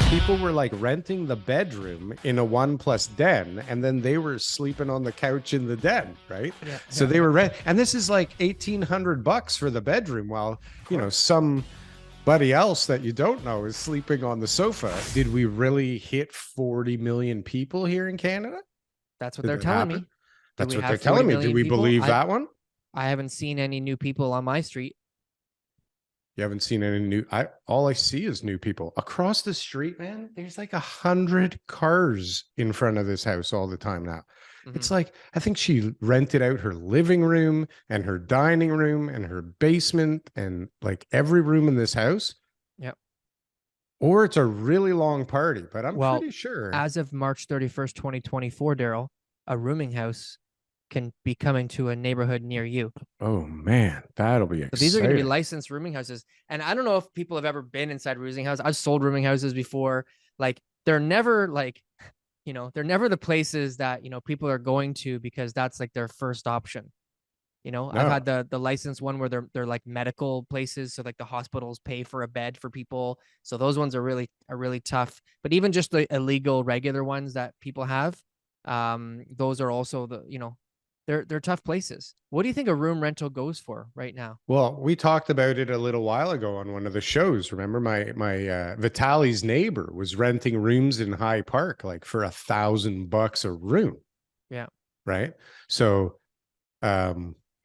People were like renting the bedroom in a 1+ den, and then they were sleeping on the couch in the den, right? Yeah, So yeah. they were rent, and this is like $1,800 for the bedroom, while somebody else that you don't know is sleeping on the sofa. Did we really hit 40 million people here in Canada? That's what Did they're it telling happen? me. Do That's we what they're have 40 telling me. Do million we people? believe that one? I haven't seen any new people on my street. You haven't seen any new. All I see is new people across the street, man. There's like 100 cars in front of this house all the time now. It's like, I think she rented out her living room and her dining room and her basement and like every room in this house. Yep. Or it's a really long party, but I'm Well, pretty sure. as of March 31st, 2024, Daryl, a rooming house can be coming to a neighborhood near you. Oh man, that'll be So exciting. these are going to be licensed rooming houses. And I don't know if people have ever been inside rooming houses. I've sold rooming houses before. Like they're never like, they're never the places that, people are going to because that's like their first option. I've had the licensed one where they're like medical places. So like the hospitals pay for a bed for people. So those ones are really tough. But even just the illegal regular ones that people have, those are also they're tough places. What do you think a room rental goes for right now? Well, we talked about it a little while ago on one of the shows. Remember, my Vitali's neighbor was renting rooms in High Park like for $1,000 a room. Yeah. Right. So I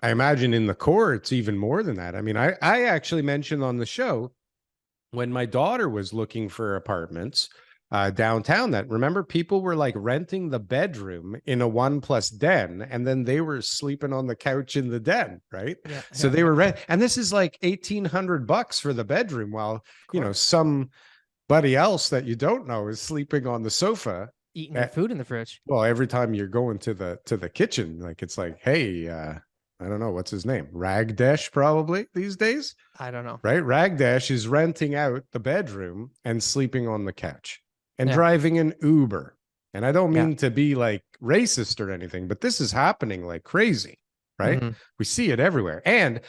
imagine in the core it's even more than that. I mean, I actually mentioned on the show when my daughter was looking for apartments downtown that, remember, people were like renting the bedroom in a 1+ den, and then they were sleeping on the couch in the den, right? Yeah. So they were rent, and this is like $1,800 for the bedroom, while somebody else that you don't know is sleeping on the sofa eating your food in the fridge. Well, every time you're going to the kitchen, like it's like, hey, I don't know what's his name, Ragdesh, probably these days. I don't know. Right, Ragdesh is renting out the bedroom and sleeping on the couch and driving an Uber. And I don't mean to be like racist or anything, but this is happening like crazy, right? We see it everywhere. And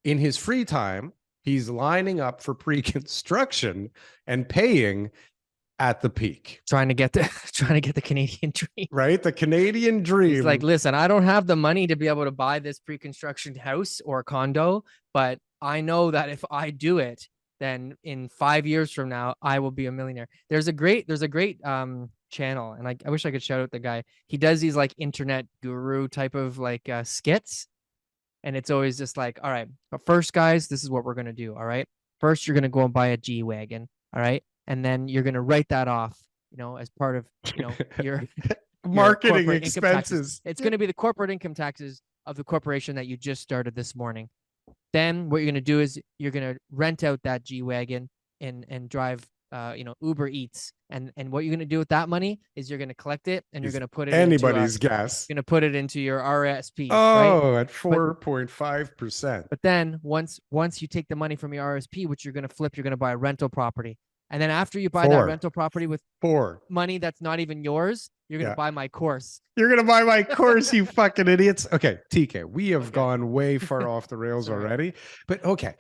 in his free time, he's lining up for pre-construction and paying at the peak, trying to get the Canadian dream, right? The Canadian dream. He's like, listen, I don't have the money to be able to buy this pre-construction house or condo, but I know that if I do it, then in 5 years from now, I will be a millionaire. There's a great channel, and I wish I could shout out the guy. He does these like internet guru type of like skits, and it's always just like, all right, but first, guys, this is what we're gonna do. All right, first you're gonna go and buy a G-Wagon. All right, and then you're gonna write that off, as part of your marketing expenses. It's going to be the corporate income taxes of the corporation that you just started this morning. Then what you're going to do is you're going to rent out that G-Wagon and drive, Uber Eats. And what you're going to do with that money is you're going to collect it and you're going to put it anybody's gas. You're going to put it into your RSP. Oh, right? At 4.5%. But then once you take the money from your RSP, which you're going to flip, you're going to buy a rental property. And then after you buy that rental property with money that's not even yours, you're going to buy my course. You're going to buy my course, you fucking idiots. Okay, TK, we have gone way far off the rails already. But okay,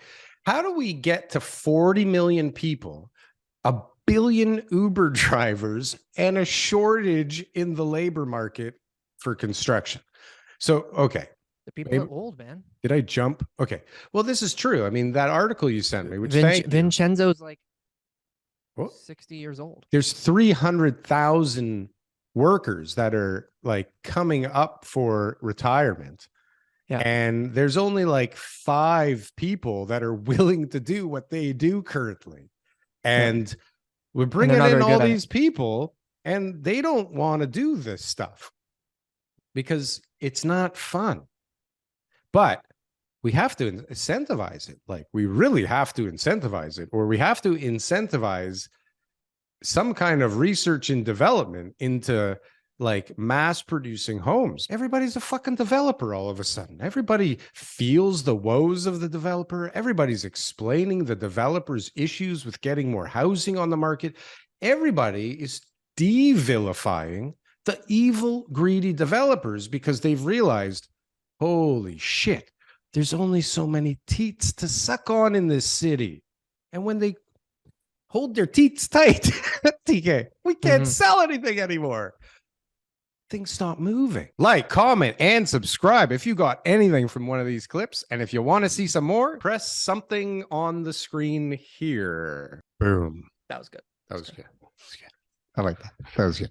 how do we get to 40 million people, a billion Uber drivers, and a shortage in the labor market for construction? So, okay. The people are old, man. Did I jump? Okay. Well, this is true. I mean, that article you sent me, which Vincenzo's like 60 years old. There's 300,000 workers that are like coming up for retirement. Yeah. And there's only like 5 people that are willing to do what they do currently. And we're bringing in all these people, and they don't want to do this stuff because it's not fun. But we have to incentivize it. Like, we really have to incentivize it, or we have to incentivize some kind of research and development into like mass producing homes. Everybody's a fucking developer all of a sudden. Everybody feels the woes of the developer. Everybody's explaining the developer's issues with getting more housing on the market. Everybody is de-vilifying the evil, greedy developers because they've realized, holy shit, there's only so many teats to suck on in this city. And when they hold their teeth tight. TK, we can't sell anything anymore. Things stop moving. Like, comment, and subscribe if you got anything from one of these clips. And if you want to see some more, press something on the screen here. Boom. That was good. That was good. I like that. That was good.